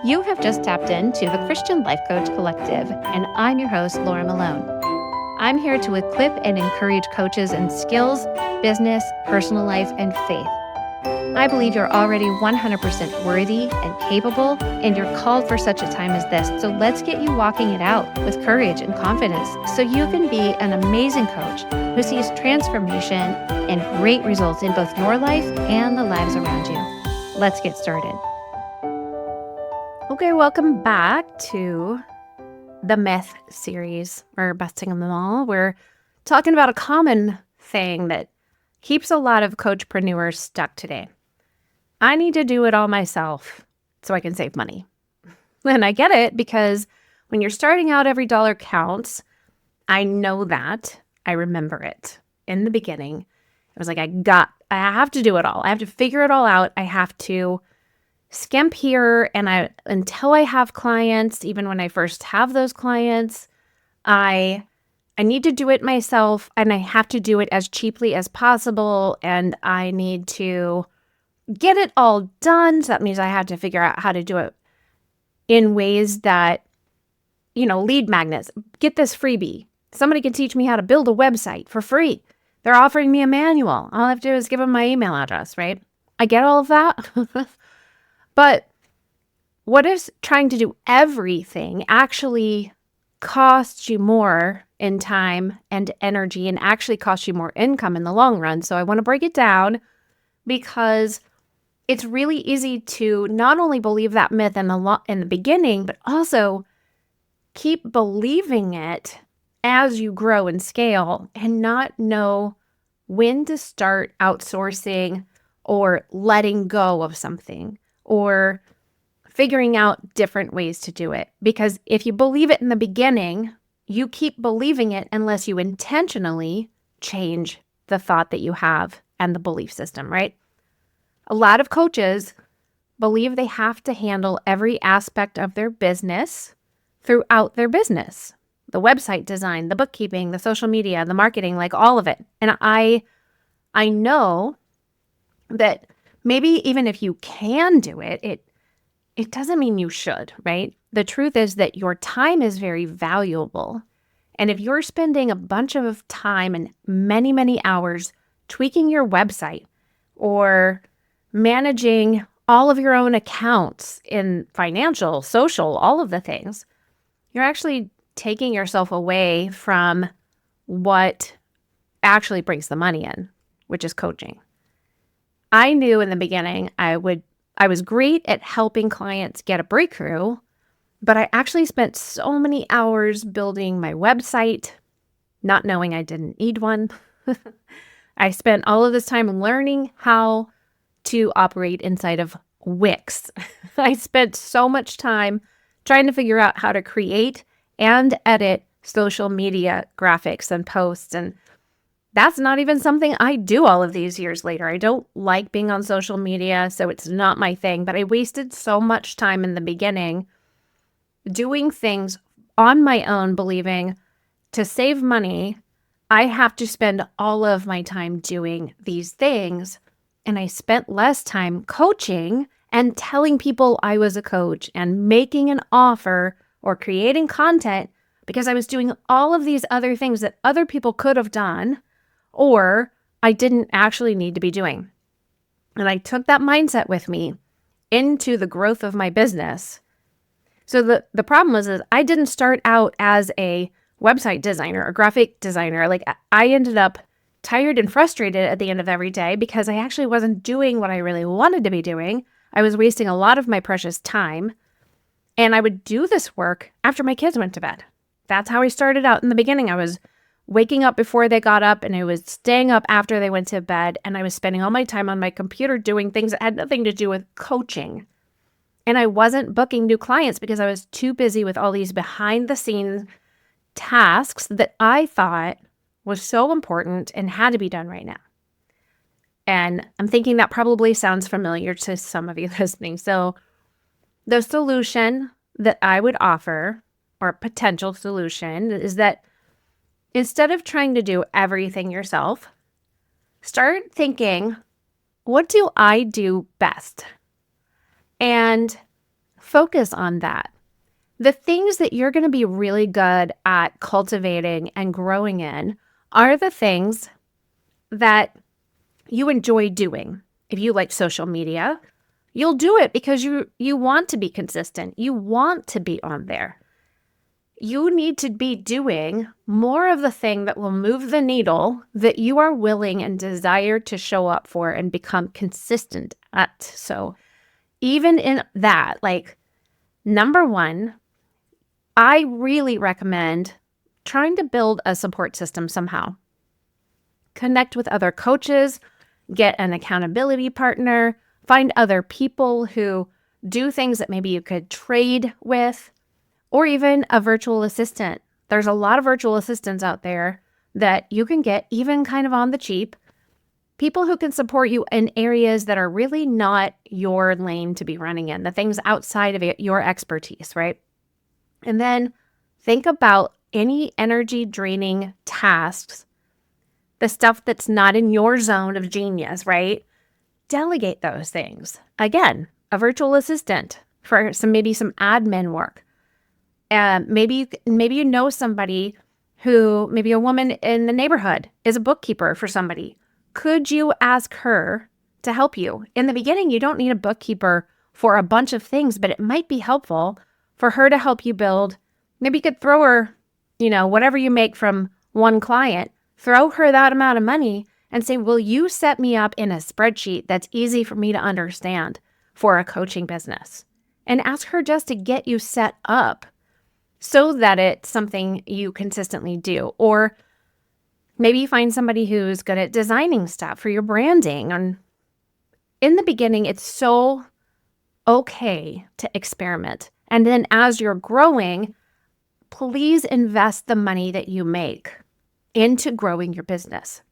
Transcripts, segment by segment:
You have just tapped into the Christian Life Coach Collective, and I'm your host, Laura Malone. I'm here to equip and encourage coaches in skills, business, personal life, and faith. I believe you're already 100% worthy and capable, and you're called for such a time as this. So let's get you walking it out with courage and confidence so you can be an amazing coach who sees transformation and great results in both your life and the lives around you. Let's get started. Okay, welcome back to the myth series, or busting them all. We're talking about a common thing that keeps a lot of coachpreneurs stuck today. I need to do it all myself so I can save money. And I get it, because when you're starting out, every dollar counts. I know that. I remember it in the beginning. It was like, I have to do it all. I have to figure it all out. I have to skimp here, and until I have clients, even when I first have those clients, I need to do it myself, and I have to do it as cheaply as possible, and I need to get it all done. So that means I have to figure out how to do it in ways that, lead magnets. Get this freebie. Somebody can teach me how to build a website for free. They're offering me a manual. All I have to do is give them my email address, right? I get all of that. But what if trying to do everything actually costs you more in time and energy, and actually costs you more income in the long run? So I want to break it down, because it's really easy to not only believe that myth in the beginning, but also keep believing it as you grow and scale, and not know when to start outsourcing or letting go of something, or figuring out different ways to do it. Because if you believe it in the beginning, you keep believing it unless you intentionally change the thought that you have and the belief system, right? A lot of coaches believe they have to handle every aspect of their business throughout their business. The website design, the bookkeeping, the social media, the marketing, like all of it. And I know that maybe even if you can do it, it doesn't mean you should, right? The truth is that your time is very valuable. And if you're spending a bunch of time and many, many hours tweaking your website, or managing all of your own accounts in financial, social, all of the things, you're actually taking yourself away from what actually brings the money in, which is coaching. I knew in the beginning I was great at helping clients get a breakthrough, but I actually spent so many hours building my website, not knowing I didn't need one. I spent all of this time learning how to operate inside of Wix. I spent so much time trying to figure out how to create and edit social media graphics and posts, and that's not even something I do all of these years later. I don't like being on social media, so it's not my thing. But I wasted so much time in the beginning doing things on my own, believing to save money, I have to spend all of my time doing these things. And I spent less time coaching and telling people I was a coach and making an offer or creating content, because I was doing all of these other things that other people could have done, or I didn't actually need to be doing. And I took that mindset with me into the growth of my business. So the problem was I didn't start out as a website designer or graphic designer. Like, I ended up tired and frustrated at the end of every day, because I actually wasn't doing what I really wanted to be doing. I was wasting a lot of my precious time. And I would do this work after my kids went to bed. That's how I started out in the beginning. I was waking up before they got up, and I was staying up after they went to bed, and I was spending all my time on my computer doing things that had nothing to do with coaching. And I wasn't booking new clients because I was too busy with all these behind the scenes tasks that I thought was so important and had to be done right now. And I'm thinking that probably sounds familiar to some of you listening. So the solution that I would offer, or a potential solution, is that instead of trying to do everything yourself, start thinking, what do I do best? And Focus on that. The things that you're going to be really good at cultivating and growing in are the things that you enjoy doing. If you like social media, you'll do it because you want to be consistent. You want to be on there. You need to be doing more of the thing that will move the needle that you are willing and desire to show up for and become consistent at. So even in that, like, number one, I really recommend trying to build a support system somehow. Connect with other coaches, get an accountability partner, find other people who do things that maybe you could trade with, or even a virtual assistant. There's a lot of virtual assistants out there that you can get even kind of on the cheap. People who can support you in areas that are really not your lane to be running in, the things outside of your expertise, right? And then think about any energy draining tasks, the stuff that's not in your zone of genius, right? Delegate those things. Again, a virtual assistant for maybe some admin work. Maybe you know somebody who, maybe a woman in the neighborhood is a bookkeeper for somebody. Could you ask her to help you? In the beginning, you don't need a bookkeeper for a bunch of things, but it might be helpful for her to help you build. Maybe you could throw her, whatever you make from one client, throw her that amount of money and say, will you set me up in a spreadsheet that's easy for me to understand for a coaching business? And ask her just to get you set up so that it's something you consistently do. Or maybe you find somebody who's good at designing stuff for your branding. And in the beginning, it's so okay to experiment. And then as you're growing, please invest the money that you make into growing your business.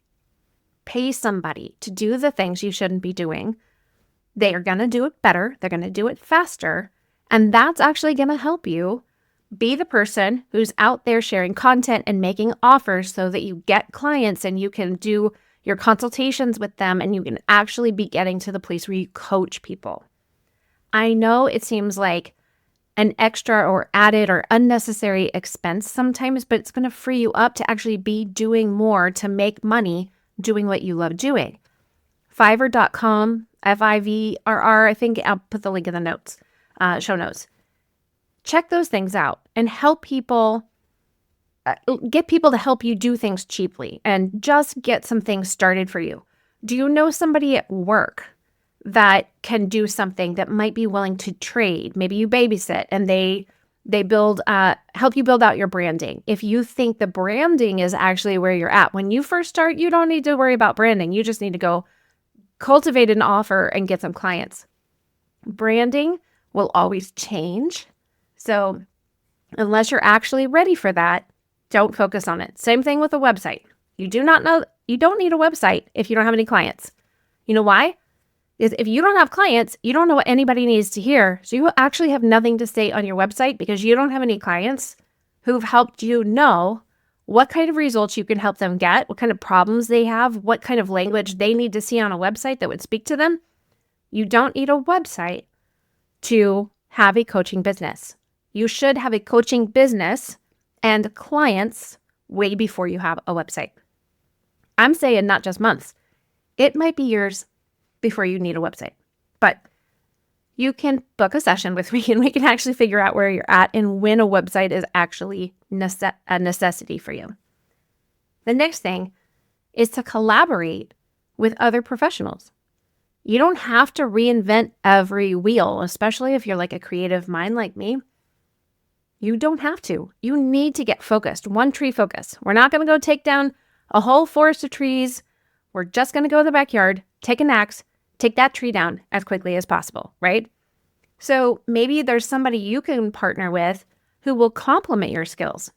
Pay somebody to do the things you shouldn't be doing. They are going to do it better. They're going to do it faster. And that's actually going to help you be the person who's out there sharing content and making offers so that you get clients and you can do your consultations with them and you can actually be getting to the place where you coach people. I know it seems like an extra or added or unnecessary expense sometimes, but it's going to free you up to actually be doing more to make money doing what you love doing. Fiverr.com, Fiverr, I think I'll put the link in the notes, show notes. Check those things out and help people, get people to help you do things cheaply and just get some things started for you. Do you know somebody at work that can do something that might be willing to trade? Maybe you babysit and they build, help you build out your branding. If you think the branding is actually where you're at, when you first start, you don't need to worry about branding. You just need to go cultivate an offer and get some clients. Branding will always change. So unless you're actually ready for that, don't focus on it. Same thing with a website. You don't need a website if you don't have any clients. You know why? Is if you don't have clients, you don't know what anybody needs to hear. So you actually have nothing to say on your website because you don't have any clients who've helped you know what kind of results you can help them get, what kind of problems they have, what kind of language they need to see on a website that would speak to them. You don't need a website to have a coaching business. You should have a coaching business and clients way before you have a website. I'm saying not just months. It might be years before you need a website. But you can book a session with me and we can actually figure out where you're at and when a website is actually a necessity for you. The next thing is to collaborate with other professionals. You don't have to reinvent every wheel, especially if you're like a creative mind like me. You don't have to. You need to get focused. One tree focus. We're not going to go take down a whole forest of trees. We're just going to go to the backyard, take an axe, take that tree down as quickly as possible, right? So maybe there's somebody you can partner with who will complement your skills.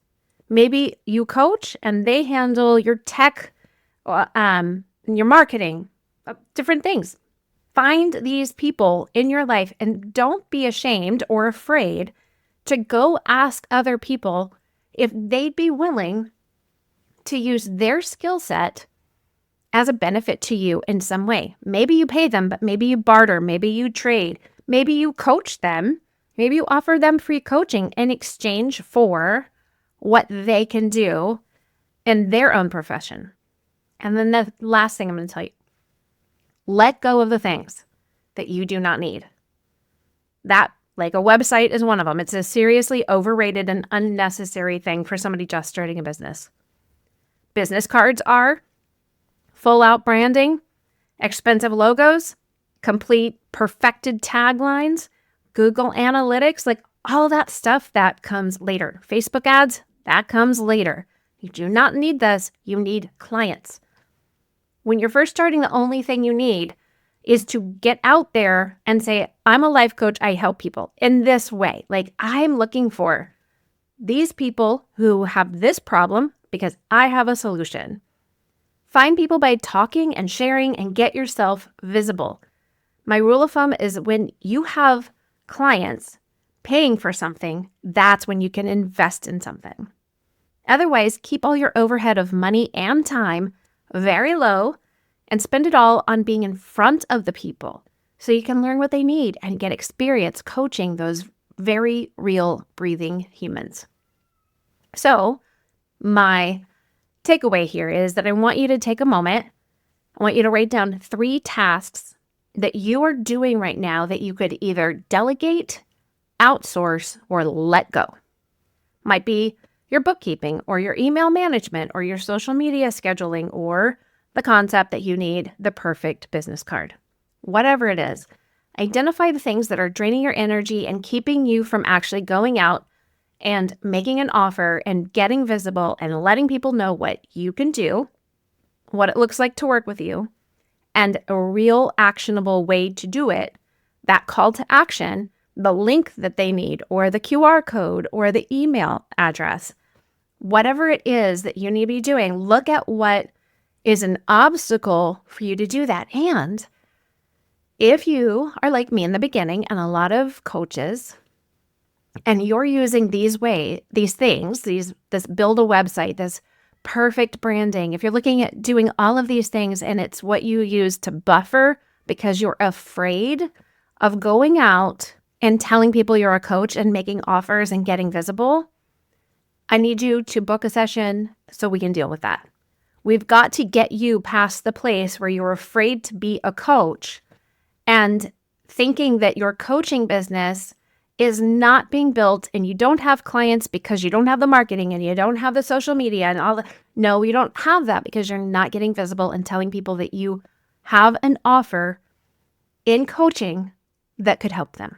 Maybe you coach and they handle your tech, your marketing, different things. Find these people in your life and don't be ashamed or afraid to go ask other people if they'd be willing to use their skill set as a benefit to you in some way. Maybe you pay them, but maybe you barter, maybe you trade, maybe you coach them Maybe you offer them free coaching in exchange for what they can do in their own profession. And then the last thing I'm going to tell you, let go of the things that you do not need. That, like a website, is one of them. It's a seriously overrated and unnecessary thing for somebody just starting a business. Business cards are full out branding, expensive logos, complete perfected taglines, Google Analytics, like all that stuff that comes later. Facebook ads, that comes later. You do not need this. You need clients. When you're first starting, the only thing you need is to get out there and say, I'm a life coach. I help people in this way. Like, I'm looking for these people who have this problem because I have a solution. Find people by talking and sharing and get yourself visible. My rule of thumb is when you have clients paying for something, that's when you can invest in something. Otherwise, keep all your overhead of money and time very low and spend it all on being in front of the people so you can learn what they need and get experience coaching those very real breathing humans. So my takeaway here is that I want you to take a moment. I want you to write down 3 tasks that you are doing right now that you could either delegate, outsource, or let go. Might be your bookkeeping or your email management or your social media scheduling or the concept that you need the perfect business card. Whatever it is, identify the things that are draining your energy and keeping you from actually going out and making an offer and getting visible and letting people know what you can do, what it looks like to work with you, and a real actionable way to do it, that call to action, the link that they need, or the QR code, or the email address. Whatever it is that you need to be doing, look at what is an obstacle for you to do that. And if you are like me in the beginning and a lot of coaches, and you're using these things, this build a website, this perfect branding, if you're looking at doing all of these things and it's what you use to buffer because you're afraid of going out and telling people you're a coach and making offers and getting visible, I need you to book a session so we can deal with that. We've got to get you past the place where you're afraid to be a coach and thinking that your coaching business is not being built and you don't have clients because you don't have the marketing and you don't have the social media and all that. No, you don't have that because you're not getting visible and telling people that you have an offer in coaching that could help them.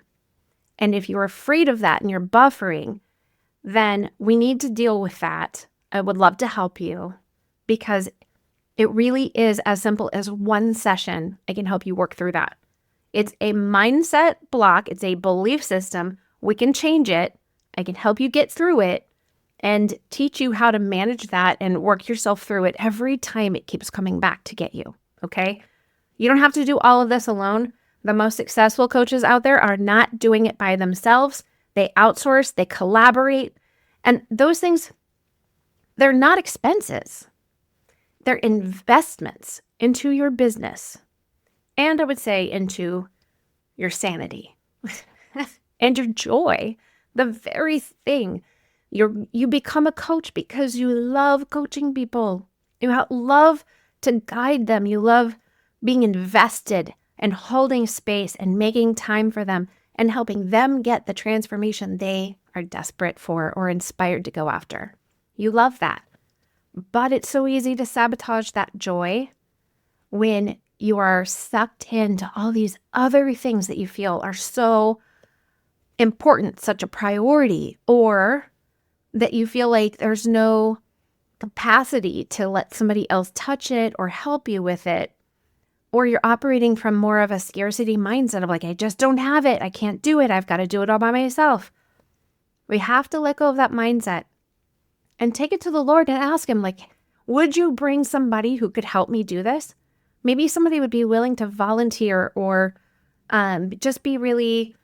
And if you're afraid of that and you're buffering, then we need to deal with that. I would love to help you because it really is as simple as one session. I can help you work through that. It's a mindset block. It's a belief system. We can change it. I can help you get through it and teach you how to manage that and work yourself through it every time it keeps coming back to get you, okay? You don't have to do all of this alone. The most successful coaches out there are not doing it by themselves. They outsource, they collaborate, and those things, they're not expenses. They're investments into your business. And I would say into your sanity and your joy, the very thing. You become a coach because you love coaching people. You love to guide them. You love being invested and holding space and making time for them and helping them get the transformation they are desperate for or inspired to go after. You love that. But it's so easy to sabotage that joy when you are sucked into all these other things that you feel are so important, such a priority, or that you feel like there's no capacity to let somebody else touch it or help you with it. Or you're operating from more of a scarcity mindset of like, I just don't have it. I can't do it. I've got to do it all by myself. We have to let go of that mindset and take it to the Lord and ask him, like, would you bring somebody who could help me do this? Maybe somebody would be willing to volunteer or just be really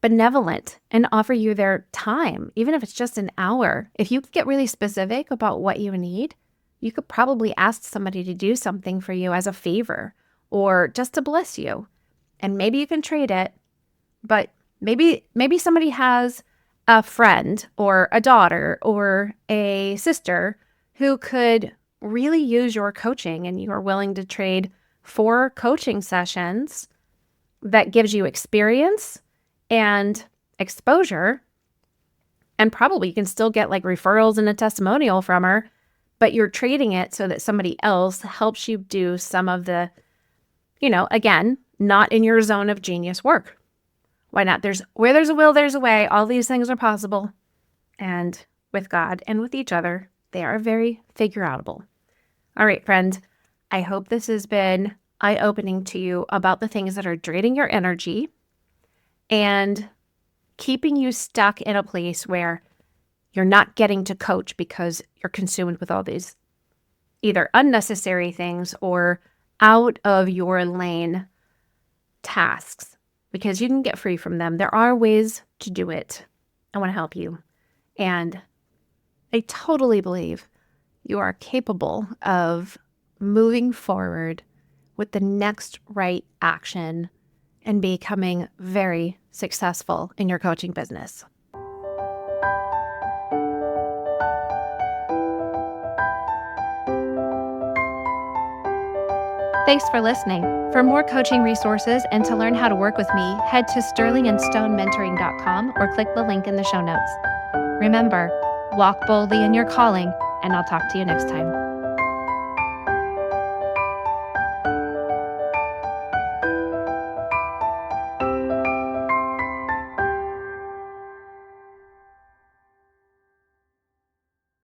benevolent and offer you their time, even if it's just an hour. If you could get really specific about what you need, you could probably ask somebody to do something for you as a favor or just to bless you. And maybe you can trade it, but Maybe somebody has a friend or a daughter or a sister who could really use your coaching, and you are willing to trade 4 coaching sessions that gives you experience and exposure, and probably you can still get like referrals and a testimonial from her, but you're trading it so that somebody else helps you do some of the, again, not in your zone of genius work. Why not? Where there's a will, there's a way. All these things are possible. And with God and with each other, they are very figure-outable. All right, friend, I hope this has been eye-opening to you about the things that are draining your energy and keeping you stuck in a place where you're not getting to coach because you're consumed with all these either unnecessary things or out of your lane tasks, because you can get free from them. There are ways to do it. I want to help you. And I totally believe you are capable of moving forward with the next right action and becoming very successful in your coaching business. Thanks for listening. For more coaching resources and to learn how to work with me, head to sterlingandstonementoring.com or click the link in the show notes. Remember, walk boldly in your calling, and I'll talk to you next time.